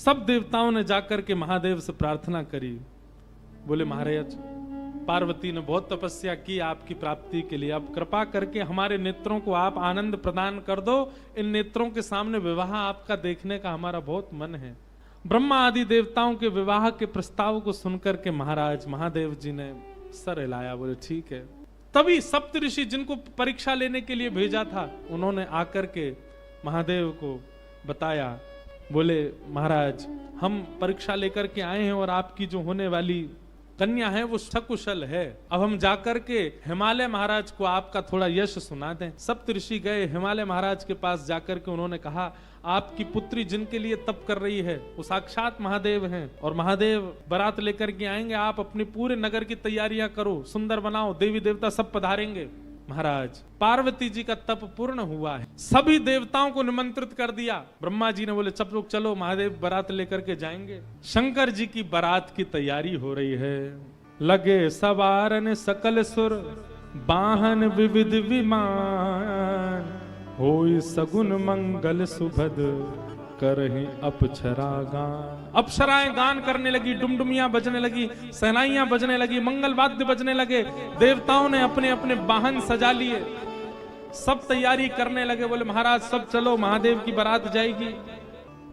सब देवताओं ने जाकर के महादेव से प्रार्थना करी। बोले महाराज, पार्वती ने बहुत तपस्या की आपकी प्राप्ति के लिए, अब कृपा करके हमारे नेत्रों को आप आनंद प्रदान कर दो। इन नेत्रों के सामने विवाह आपका देखने का हमारा बहुत मन है। ब्रह्मा आदि देवताओं के विवाह के प्रस्ताव को सुनकर के महाराज महादेव जी ने सर हिलाया। बोले ठीक है। तभी सप्तऋषि जिनको परीक्षा लेने के लिए भेजा था, उन्होंने आकर के महादेव को बताया। बोले महाराज, हम परीक्षा लेकर के आए हैं और आपकी जो होने वाली कन्या है वो सकुशल है। अब हम जाकर के हिमालय महाराज को आपका थोड़ा यश सुना दें। सप्तऋषि गए हिमालय महाराज के पास, जाकर के उन्होंने कहा आपकी पुत्री जिनके लिए तप कर रही है वो साक्षात महादेव हैं और महादेव बारात लेकर के आएंगे। आप अपने पूरे नगर की तैयारियां करो, सुंदर बनाओ, देवी देवता सब पधारेंगे। महाराज, पार्वती जी का तप पूर्ण हुआ है, सभी देवताओं को निमंत्रित कर दिया। ब्रह्मा जी ने बोले सब लोग चलो, महादेव बारात लेकर के जाएंगे। शंकर जी की बारात की तैयारी हो रही है। लगे सवारन सकल सुर, वाहन विविध विमान, होई सगुन मंगल सुभद, करहि अप्सरा गान। अप्सराएं गान करने लगी, डुमडुमियां बजने लगी, सहनाइयां बजने लगी, मंगल वाद्य बजने लगे। देवताओं ने अपने अपने वाहन सजा लिए, सब तैयारी करने लगे। बोले महाराज सब चलो, महादेव की बारात जाएगी।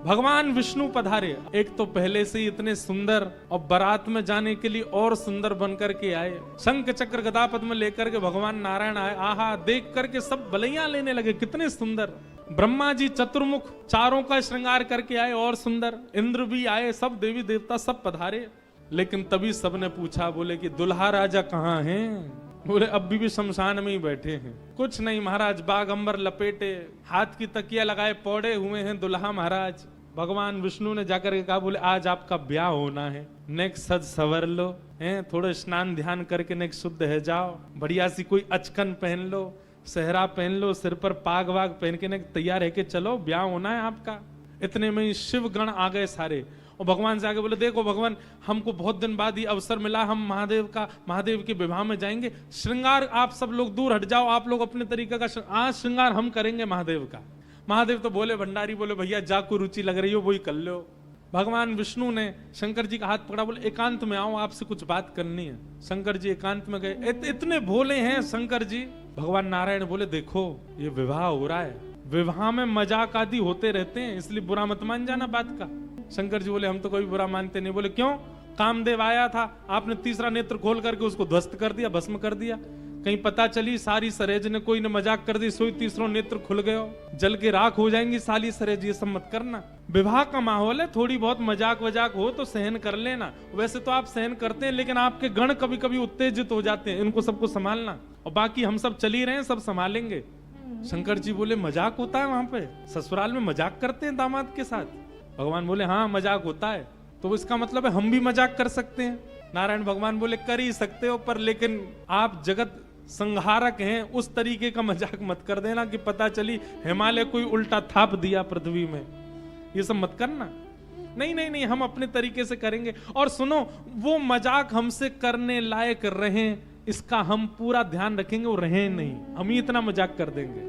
भगवान विष्णु पधारे। एक तो पहले से ही इतने सुंदर और बारात में जाने के लिए और सुंदर बनकर के आए। शंख चक्र गदा पद्म लेकर के भगवान नारायण आए। आहा, देख करके सब बलैया लेने लगे, कितने सुंदर। ब्रह्मा जी चतुर्मुख, चारों का श्रृंगार करके आए और सुंदर। इंद्र भी आए, सब देवी देवता सब पधारे। लेकिन तभी सबने पूछा, बोले कि दुल्हा राजा कहाँ हैं? बोले अब भी शमशान में ही बैठे हैं। कुछ नहीं महाराज, बागंबर लपेटे, हाथ की तकिया लगाए पौड़े हुए हैं दुल्हा महाराज। भगवान विष्णु ने जाकर के कहा, बोले आज आपका ब्याह होना है, नेक सज सवर लो, हैं थोड़े स्नान ध्यान करके नेक शुद्ध है जाओ, बढ़िया सी कोई अचकन पहन लो, सेहरा पहन लो, सिर पर पाग वाग पहन के नेक तैयार है कि चलो ब्याह होना है आपका। इतने में ही शिव गण आ गए सारे और भगवान से आगे बोले देखो भगवान, हमको बहुत दिन बाद ये अवसर मिला, हम महादेव के विवाह में जाएंगे। श्रृंगार आप सब लोग दूर हट जाओ, आप लोग अपने तरीके का आज श्रृंगार हम करेंगे महादेव का। महादेव तो बोले भंडारी, बोले भैया जा को रुचि लग रही हो वही कर लो। भगवान विष्णु ने शंकर जी का हाथ पकड़ा, बोले एकांत में आओ, आपसे कुछ बात करनी है। शंकर जी एकांत में गए। इतने भोले हैं शंकर जी। भगवान नारायण बोले देखो ये विवाह हो रहा है, विवाह में मजाक आदि होते रहते हैं, इसलिए बुरा मत मान जाना बात का। शंकर जी बोले हम तो कोई बुरा मानते नहीं। बोले क्यों? कामदेव आया था, आपने तीसरा नेत्र खोल करके उसको ध्वस्त कर दिया, भस्म कर दिया। कहीं पता चली सारी सरेज ने कोई ने मजाक कर दी, सोई तीसरा नेत्र खुल गयो, जल के राख हो जाएंगी साली सरेज। ये सब मत करना, विवाह का माहौल है, थोड़ी बहुत मजाक वजाक हो तो सहन कर लेना। वैसे तो आप सहन करते हैं, लेकिन आपके गण कभी कभी उत्तेजित हो जाते हैं, इनको सबको संभालना। और बाकी हम सब चल ही रहे हैं, सब संभालेंगे। शंकर जी बोले मजाक होता है वहां पे? ससुराल में मजाक करते हैं दामाद के साथ? भगवान बोले हाँ मजाक होता है। तो इसका मतलब है हम भी मजाक कर सकते हैं? नारायण भगवान बोले कर ही सकते हो, पर लेकिन आप जगत संहारक हैं, उस तरीके का मजाक मत कर देना कि पता चली हिमालय कोई उल्टा थाप दिया पृथ्वी में। ये सब मत करना। नहीं नहीं नहीं, हम अपने तरीके से करेंगे। और सुनो, वो मजाक हमसे करने लायक रहे इसका हम पूरा ध्यान रखेंगे, वो रहे नहीं, हम ही इतना मजाक कर देंगे।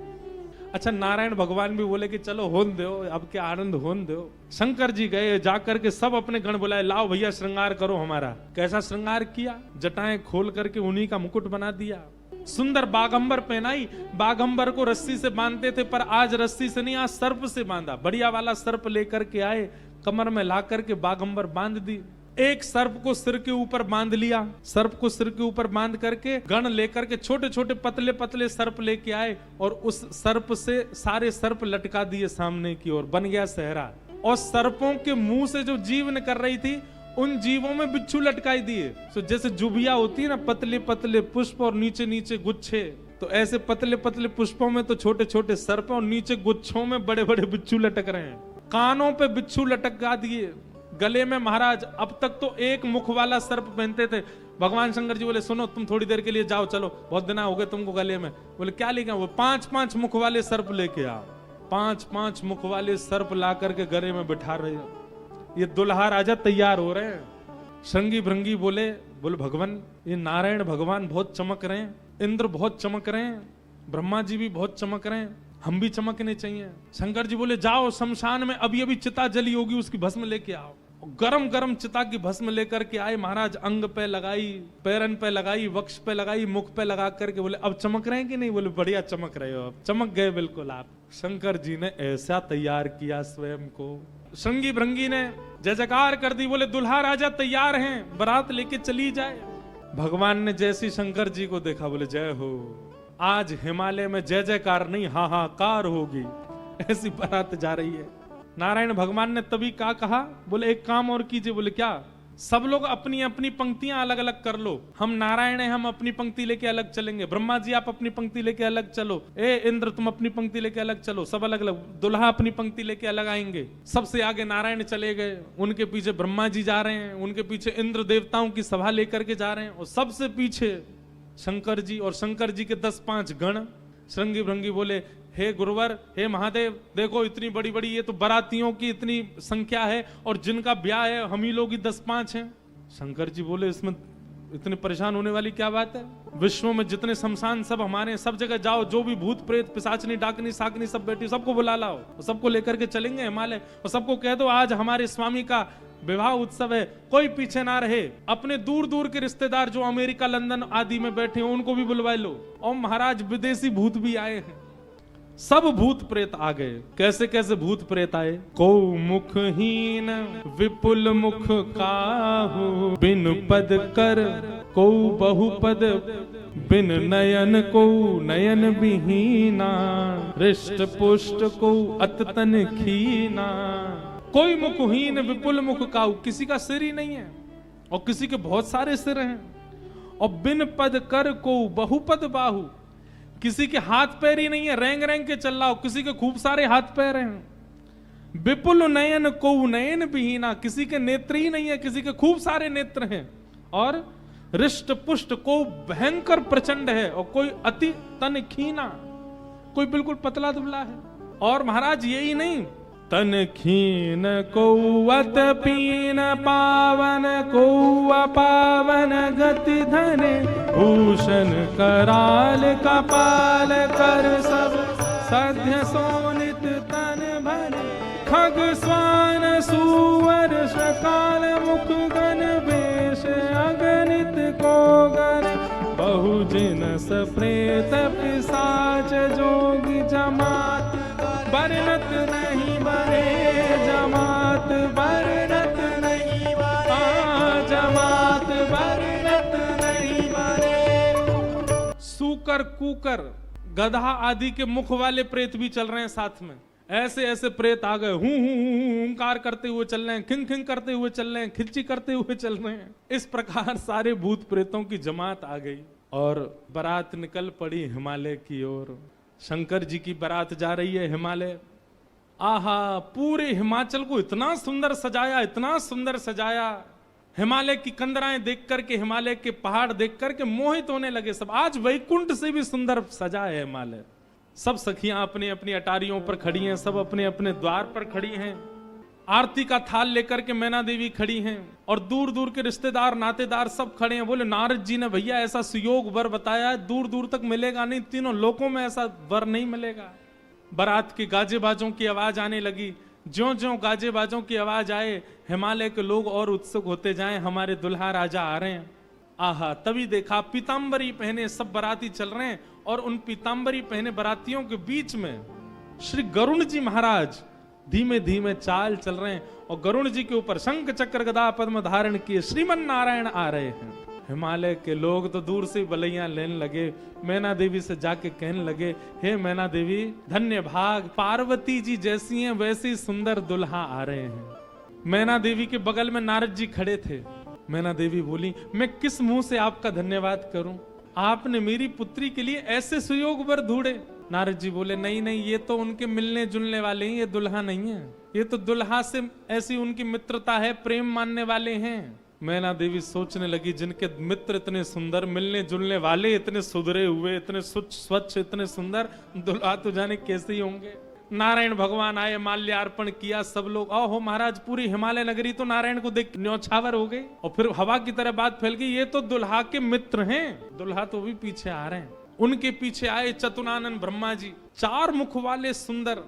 अच्छा, नारायण भगवान भी बोले कि चलो होन दो, अब के आनंद होन दो। शंकर जी गए, जाकर के सब अपने गण बुलाए, लाओ भैया श्रृंगार करो हमारा। कैसा श्रृंगार किया? जटाएं खोल करके उन्हीं का मुकुट बना दिया, सुंदर बागंबर पहनाई। बागंबर को रस्सी से बांधते थे, पर आज रस्सी से नहीं, आज सर्प से बांधा। बढ़िया वाला सर्प लेकर के आए, कमर में ला करके बागंबर बांध दी। एक सर्प को सिर के ऊपर बांध लिया, सर्प को सिर के ऊपर बांध करके गण लेकर के छोटे छोटे पतले पतले सर्प लेके आए और उस सर्प से सारे सर्प लटका दिए सामने की ओर, बन गया सहरा। और सर्पों के मुंह से जो जीव निकल रही थी, उन जीवों में बिच्छू लटकाई दिए। तो जैसे जुबिया होती है ना, पतले पतले पुष्प और नीचे नीचे गुच्छे, तो ऐसे पतले पतले पुष्पों में तो छोटे छोटे सर्प और नीचे गुच्छों में बड़े बड़े बिच्छू लटक रहे हैं। कानों पे बिच्छू लटका दिए, गले में महाराज अब तक तो एक मुख वाला सर्प पहनते थे। भगवान शंकर जी बोले सुनो तुम थोड़ी देर के लिए जाओ, चलो बहुत दिन हो गए तुमको गले में। बोले क्या लेके? वो 5-5 मुख वाले सर्प लेके आओ। 5-5 मुख वाले सर्प ला करके गले में बिठा रहे हो। ये दुल्हा राजा तैयार हो रहे हैं। श्रृंगी भृंगी बोले भगवान, ये नारायण भगवान बहुत चमक रहे हैं, इंद्र बहुत चमक रहे हैं, ब्रह्मा जी भी बहुत चमक रहे हैं, हम भी चमकने चाहिए। शंकर जी बोले जाओ शमशान में अभी अभी चिता जली होगी उसकी भस्म लेके आओ। गरम गरम चिता की भस्म लेकर के आए महाराज, अंग पे लगाई, पैरन पे लगाई, वक्ष पे लगाई, मुख पे लगा करके बोले अब चमक रहे हैं कि नहीं? बोले बढ़िया चमक रहे हो, अब चमक गए बिल्कुल आप। शंकर जी ने ऐसा तैयार किया स्वयं को, श्रृंगी भृंगी ने जय जयकार कर दी। बोले दुल्हा राजा तैयार हैं, बारात लेके चली जाए। भगवान ने जैसी शंकर जी को देखा बोले जय हो, आज हिमालय में जय जयकार नहीं हाहाकार होगी, ऐसी बारात जा रही है। नारायण भगवान ने तभी क्या कहा? बोले एक काम और कीजिए। बोले क्या? सब लोग अपनी अपनी पंक्तियां अलग अलग कर लो। हम नारायण हैं, हम अपनी पंक्ति लेके अलग चलेंगे। ब्रह्मा जी आप अपनी पंक्ति लेके अलग चलो। ए इंद्र तुम अपनी पंक्ति लेके अलग चलो। सब अलग अलग। दुल्हा अपनी पंक्ति लेके अलग आएंगे। सबसे आगे नारायण चले गए, उनके पीछे ब्रह्मा जी जा रहे हैं, उनके पीछे इंद्र देवताओं की सभा लेकर के जा रहे हैं, और सबसे पीछे शंकर जी और शंकर जी के 10-5 गण। श्रृंगी भृंगी बोले हे गुरुवर, हे महादेव, देखो इतनी बड़ी बड़ी ये तो बारातियों की इतनी संख्या है और जिनका ब्याह है हम ही लोग ही 10-5 हैं। शंकर जी बोले इसमें इतने परेशान होने वाली क्या बात है? विश्व में जितने शमशान सब हमारे, सब जगह जाओ, जो भी भूत प्रेत पिशाचनी डाकनी साकनी सब बैठी सबको बुला लाओ, सबको लेकर के चलेंगे हिमालय, और सबको कह दो आज हमारे स्वामी का विवाह उत्सव है, कोई पीछे ना रहे। अपने दूर दूर के रिश्तेदार जो अमेरिका लंदन आदि में बैठे हैं उनको भी बुलवा लो। और महाराज विदेशी भूत भी आए हैं, सब भूत प्रेत आ गए। कैसे कैसे भूत प्रेत आए? को मुखहीन विपुल मुख काहू, बिन पद कर को बहुपद, बिन नयन को नयन विहीना, रिष्ट पुष्ट को अततन खीना। कोई मुखहीन विपुल मुख काहू, किसी का सिर ही नहीं है और किसी के बहुत सारे सिर हैं। और बिन पद कर को बहुपद बाहु, किसी के हाथ पैर ही नहीं है, रेंग रेंग के चल रहा हो, किसी के खूब सारे हाथ पैर हैं। विपुल नयन को नयन विहीना, किसी के नेत्र ही नहीं है, किसी के खूब सारे नेत्र हैं। और रिष्ट पुष्ट को भयंकर प्रचंड है, और कोई अति तन खीना, कोई बिल्कुल पतला दुबला है। और महाराज यही नहीं, तन खीन को अत पीन पावन को अपावन गति धन, भूषण कराल कपाल कर सब सध्य सोनित तन भरे, खग स्वान सुवर शकाल मुख गण वेश अगणित को गण, बहुजिनस प्रेत पिशाच जोगी जमात, बरनत नहीं बरे जमात, बरनत नहीं बरे जमात, बरनत नहीं बरे। सूकर कुकर गधा आदि के मुख वाले प्रेत भी चल रहे हैं साथ में। ऐसे ऐसे प्रेत आ गए, हूं हुंकार करते हुए चल रहे हैं, खिंग खिंग करते हुए चल रहे हैं, खिल्ची करते हुए चल रहे हैं। इस प्रकार सारे भूत प्रेतों की जमात आ गई और बारात निकल पड़ी हिमालय की ओर। शंकर जी की बारात जा रही है हिमालय। आहा, पूरे हिमाचल को इतना सुंदर सजाया, इतना सुंदर सजाया। हिमालय की कंदराएं देख करके, हिमालय के पहाड़ देख करके मोहित होने लगे सब। आज वैकुंठ से भी सुंदर सजा है हिमालय। सब सखियां अपनी अपनी अटारियों पर खड़ी हैं, सब अपने अपने द्वार पर खड़ी हैं। आरती का थाल लेकर के मैना देवी खड़ी हैं और दूर दूर के रिश्तेदार नातेदार सब खड़े हैं। बोले नारद जी ने भैया ऐसा सुयोग वर बताया है, दूर दूर तक मिलेगा नहीं, तीनों लोकों में ऐसा वर नहीं मिलेगा। बारात की गाजे बाजों की आवाज आने लगी। ज्यों ज्यों गाजे बाजों की आवाज आए, हिमालय के लोग और उत्सुक होते जाएं, हमारे दुल्हा राजा आ रहे हैं। आहा, तभी देखा पीतांबरी पहने सब बाराती चल रहे हैं और उन पीतांबरी पहने बारातियों के बीच में श्री गरुण जी महाराज धीमे धीमे चाल चल रहे हैं और गरुण जी के ऊपर शंख चक्र गदा पद्म धारण किए श्रीमन नारायण आ रहे हैं। हिमालय के लोग तो दूर से बलैया लेने लगे। मैना देवी से जाके कहने लगे, हे मैना देवी धन्य भाग, पार्वती जी जैसी हैं वैसी सुंदर दुल्हा आ रहे हैं। मैना देवी के बगल में नारद जी खड़े थे। मैना देवी बोली, मैं किस मुंह से आपका धन्यवाद करूं? आपने मेरी पुत्री के लिए ऐसे सुयोग वर ढूंढे। नारद जी बोले, नहीं नहीं, ये तो उनके मिलने जुलने वाले हैं, ये दुल्हा नहीं है। ये तो दुल्हा से ऐसी उनकी मित्रता है, प्रेम मानने वाले हैं। मैना देवी सोचने लगी, जिनके मित्र इतने सुंदर, मिलने जुलने वाले इतने सुधरे हुए, इतने स्वच्छ, इतने सुंदर, दुल्हा तो जाने कैसे ही होंगे। नारायण भगवान आए, माल्यार्पण किया, सब लोग आओ महाराज। पूरी हिमालय नगरी तो नारायण को देख न्यौछावर हो गई और फिर हवा की तरह बात फैल गई, ये तो दुल्हा के मित्र हैं। दुल्हा तो भी पीछे आ रहे हैं। उनके पीछे आए चतुरानन ब्रह्मा जी, 4 मुख वाले सुंदर।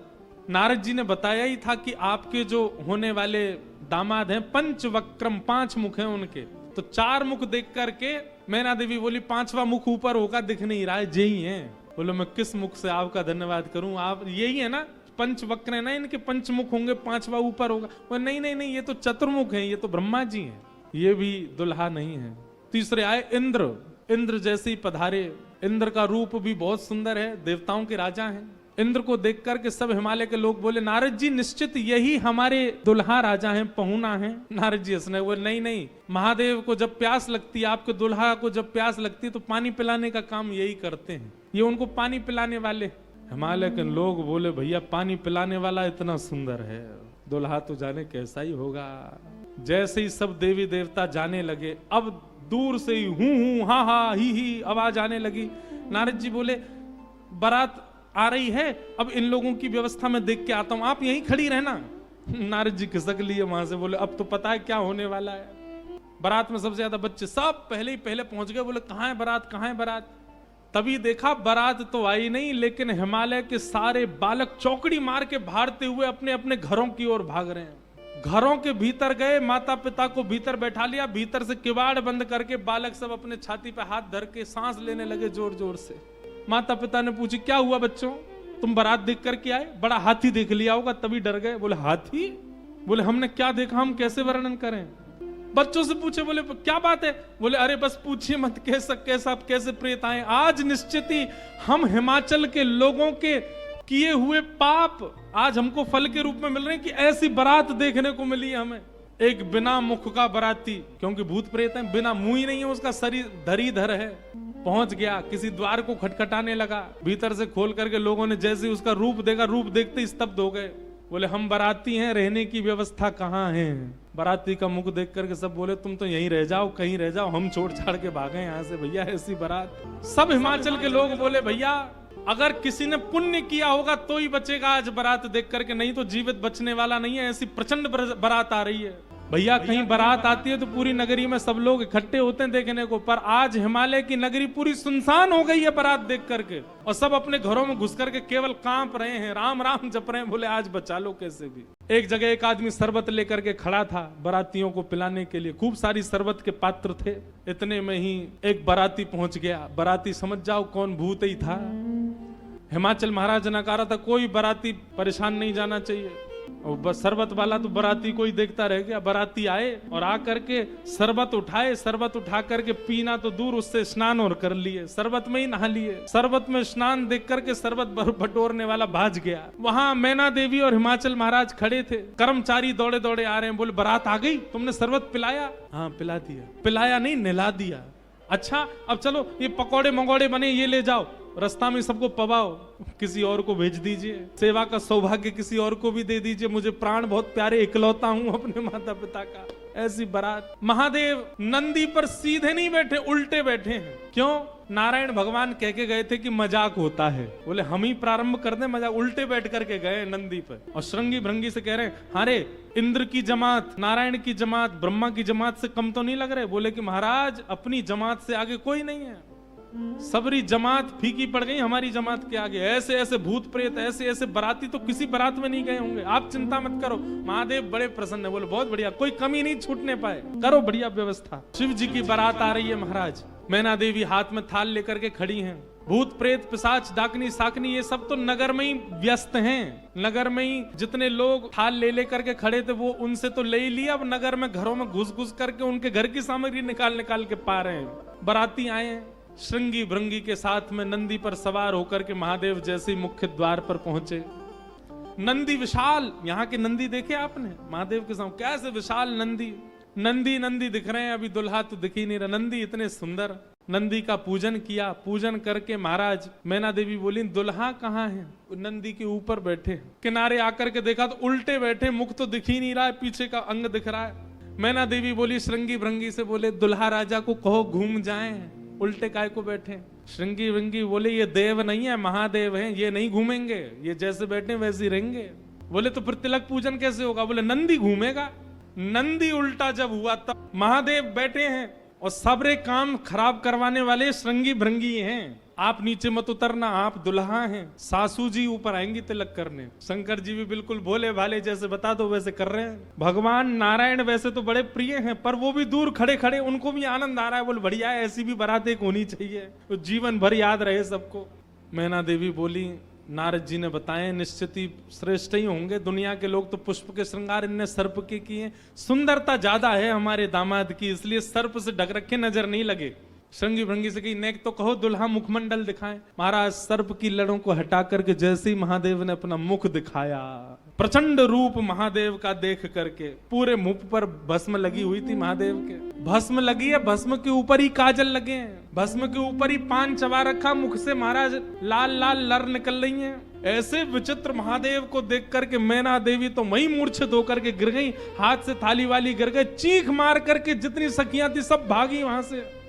नारद जी ने बताया ही था कि आपके जो होने वाले दामाद हैं पंचवक्रम, 5 मुख हैं उनके। तो 4 मुख देख करके मैना देवी बोली 5वां मुख ऊपर होगा, दिख नहीं रहा है, यही है। बोलो मैं किस मुख से आपका धन्यवाद करूं, आप यही है ना, पंचवक्र है ना, इनके पंचमुख होंगे, 5वां ऊपर होगा। वो नहीं नहीं नहीं, ये तो चतुर्मुख है, ये तो ब्रह्मा जी हैं, ये भी दुल्हा नहीं है। तीसरे आए इंद्र, इंद्र जैसे ही पधारे। इंद्र का रूप भी बहुत सुंदर है, देवताओं के राजा हैं। इंद्र को देख करके सब हिमालय के लोग बोले नारद जी निश्चित यही हमारे दुल्हा राजा हैं, पहुना हैं। नारद जी हंसने बोले नहीं नहीं, महादेव को जब प्यास लगती है, आपके दुल्हा को जब प्यास लगती है तो पानी पिलाने का काम यही करते हैं, ये उनको पानी पिलाने वाले। हिमालय के लोग बोले भैया पानी पिलाने वाला इतना सुंदर है, दुल्हा तो जाने कैसा ही होगा। जैसे ही सब देवी देवता जाने लगे, अब दूर से ही हूं हा हा ही आवाज आने लगी। नारद जी बोले बारात आ रही है, अब इन लोगों की व्यवस्था में देख के आता हूं, आप यहीं खड़ी रहना। नारद जी खिसक लिए वहां से, बोले अब तो पता है क्या होने वाला है। बारात में सबसे ज्यादा बच्चे सब पहले ही पहले पहुंच गए। बोले कहां है बारात, कहां है बारात। तभी देखा बारात तो आई नहीं, लेकिन हिमालय के सारे बालक चौकड़ी मार के भागते हुए अपने अपने घरों की ओर भाग रहे हैं। घरों के भीतर गए, माता पिता को भीतर बैठा लिया, भीतर से किवाड़ बंद करके बालक सब अपने छाती पे हाथ धर के सांस लेने लगे जोर जोर से। माता पिता ने पूछी क्या हुआ बच्चों, तुम बारात देख करके आए, बड़ा हाथी देख लिया होगा तभी डर गए। बोले हाथी, बोले हमने क्या देखा, हम कैसे वर्णन करें। बच्चों से पूछे, बोले क्या बात है, बोले अरे बस पूछिए मत, कैसे प्रेत आए। आज निश्चित ही हम हिमाचल के लोगों के किए हुए पाप आज हमको फल के रूप में मिल रहे हैं कि ऐसी बारात देखने को मिली है हमें। एक बिना मुख का बाराती, क्योंकि भूत प्रेत है, बिना मुंह ही नहीं है, उसका शरीर धरीधर है, पहुंच गया, किसी द्वार को खटखटाने लगा, भीतर से खोल करके लोगों ने जैसे उसका रूप देखा, रूप देखते ही स्तब्ध हो गए। बोले हम बाराती हैं, रहने की व्यवस्था कहाँ है। बाराती का मुख देख करके सब बोले तुम तो यहीं रह जाओ, कहीं रह जाओ, हम छोड़ छाड़ के भागे यहाँ से भैया, ऐसी बारात। सब हिमाचल के लोग बोले भैया अगर किसी ने पुण्य किया होगा तो ही बचेगा आज बारात देख करके, नहीं तो जीवित बचने वाला नहीं है, ऐसी प्रचंड बारात आ रही है। भैया कहीं बारात आती है तो पूरी नगरी में सब लोग इकट्ठे होते हैं देखने को, पर आज हिमालय की नगरी पूरी सुनसान हो गई है बारात देख करके, और सब अपने घरों में घुस करके केवल कांप रहे हैं, राम राम जप रहे हैं। बोले आज बचा लो कैसे भी। एक जगह एक आदमी शरबत लेकर के खड़ा था बारातियों को पिलाने के लिए, खूब सारी शरबत के पात्र थे। इतने में ही एक बाराती पहुंच गया। बाराती समझ जाओ कौन भूत ही था। हिमाचल महाराज ने कहा था कोई बाराती परेशान नहीं जाना चाहिए, और बस शरबत वाला तो बाराती को ही देखता रह गया। बाराती आए और आकर के शरबत उठाए, शरबत उठा करके पीना तो दूर, उससे स्नान और कर लिए, शरबत में ही नहा लिए। शरबत में स्नान देख करके शरबत बटोरने वाला भाज गया। वहां मैना देवी और हिमाचल महाराज खड़े थे, कर्मचारी दौड़े दौड़े आ रहे हैं। बोले बारात आ गई, तुमने शरबत पिलाया? हाँ पिला दिया। पिलाया नहीं, नहला दिया। अच्छा अब चलो ये पकौड़े मंगौड़े बने, ये ले जाओ, रास्ता में सबको पवाओ, किसी और को भेज दीजिए, सेवा का सौभाग्य किसी और को भी दे दीजिए, मुझे प्राण बहुत प्यारे, इकलौता हूं अपने माता पिता का। ऐसी बारात। महादेव नंदी पर सीधे नहीं बैठे, उल्टे बैठे हैं। क्यों? नारायण भगवान कह के गए थे कि मजाक होता है, बोले हम ही प्रारंभ कर दें मजाक। उल्टे बैठ करके गए नंदी पर, और श्रृंगी भृंगी से कह रहे हैं अरे इंद्र की जमात, नारायण की जमात, ब्रह्मा की जमात से कम तो नहीं लग रहे। बोले कि महाराज अपनी जमात से आगे कोई नहीं है, सबरी जमात फीकी पड़ गई हमारी जमात के आगे। ऐसे ऐसे भूत प्रेत, ऐसे ऐसे बाराती तो किसी बारात में नहीं गए होंगे, आप चिंता मत करो। महादेव बड़े प्रसन्न है। बोले बहुत बढ़िया, कोई कमी नहीं छूटने पाए, करो बढ़िया व्यवस्था। शिव जी की बारात आ रही है महाराज। मैना देवी हाथ में थाल लेकर के खड़ी हैं। भूत प्रेत पिशाच डाकनी साकनी ये सब तो नगर में ही व्यस्त हैं। नगर में ही जितने लोग थाल ले लेकर के खड़े थे वो उनसे तो ले ही लिया, अब नगर में घरों में घुस घुस करके उनके घर की सामग्री निकाल निकाल के पा रहे हैं। बाराती आए हैं श्रृंगी भृंगी के साथ में, नंदी पर सवार होकर के महादेव जैसे ही मुख्य द्वार पर पहुंचे। नंदी विशाल, यहाँ के नंदी देखे आपने महादेव के सामने कैसे विशाल नंदी, नंदी नंदी दिख रहे हैं, अभी दुल्हा तो दिख ही नहीं रहा। नंदी इतने सुंदर। नंदी का पूजन किया, पूजन करके महाराज मैना देवी बोली दुल्हा कहाँ है? नंदी के ऊपर बैठे। किनारे आकर के देखा तो उल्टे बैठे, मुख तो दिख ही नहीं रहा है, पीछे का अंग दिख रहा है। मैना देवी बोली श्रृंगी भृंगी से, बोले दुल्हा राजा को कहो घूम जाएं, उल्टे काय को बैठे। श्रृंगी भृंगी बोले ये देव नहीं है, महादेव हैं, ये नहीं घूमेंगे, ये जैसे बैठे वैसे रहेंगे। बोले तो फिर तिलक पूजन कैसे होगा? बोले नंदी घूमेगा। नंदी उल्टा जब हुआ तब महादेव बैठे हैं और सबरे काम खराब करवाने वाले श्रृंगी भृंगी हैं। आप नीचे मत उतरना, आप दुल्हा हैं। सासू जी ऊपर आएंगी तिलक करने। शंकर जी भी बिल्कुल भोले भाले, जैसे बता दो वैसे कर रहे हैं। भगवान नारायण वैसे तो बड़े प्रिय हैं, पर वो भी दूर खड़े खड़े उनको भी आनंद आ रहा है। बोल बढ़िया है, ऐसी भी बारात एक होनी चाहिए तो जीवन भर याद रहे सबको। मैना देवी बोली, नारद जी ने बताए निश्चित ही श्रेष्ठ ही होंगे। दुनिया के लोग तो पुष्प के श्रृंगार, इनने सर्प के किए। सुंदरता ज्यादा है हमारे दामाद की, इसलिए सर्प से ढक रखे, नजर नहीं लगे। श्रृंगी भृंगी से कही, नेक तो कहो दुल्हा मुखमंडल दिखाएं। महाराज सर्प की लड़ों को हटा करके जैसे ही महादेव ने अपना मुख दिखाया, प्रचंड रूप महादेव का देख करके पूरे मुख पर भस्म लगी हुई थी। महादेव के भस्म लगी है, भस्म के ऊपर ही काजल लगे हैं, भस्म के ऊपर ही पान चबा रखा, मुख से महाराज लाल लाल लर निकल रही हैं। ऐसे विचित्र महादेव को देख करके मैना देवी तो वही मूर्छित होकर के गिर गई, हाथ से थाली वाली गिर गई, चीख मार करके जितनी सखियां थी सब भागी वहां से।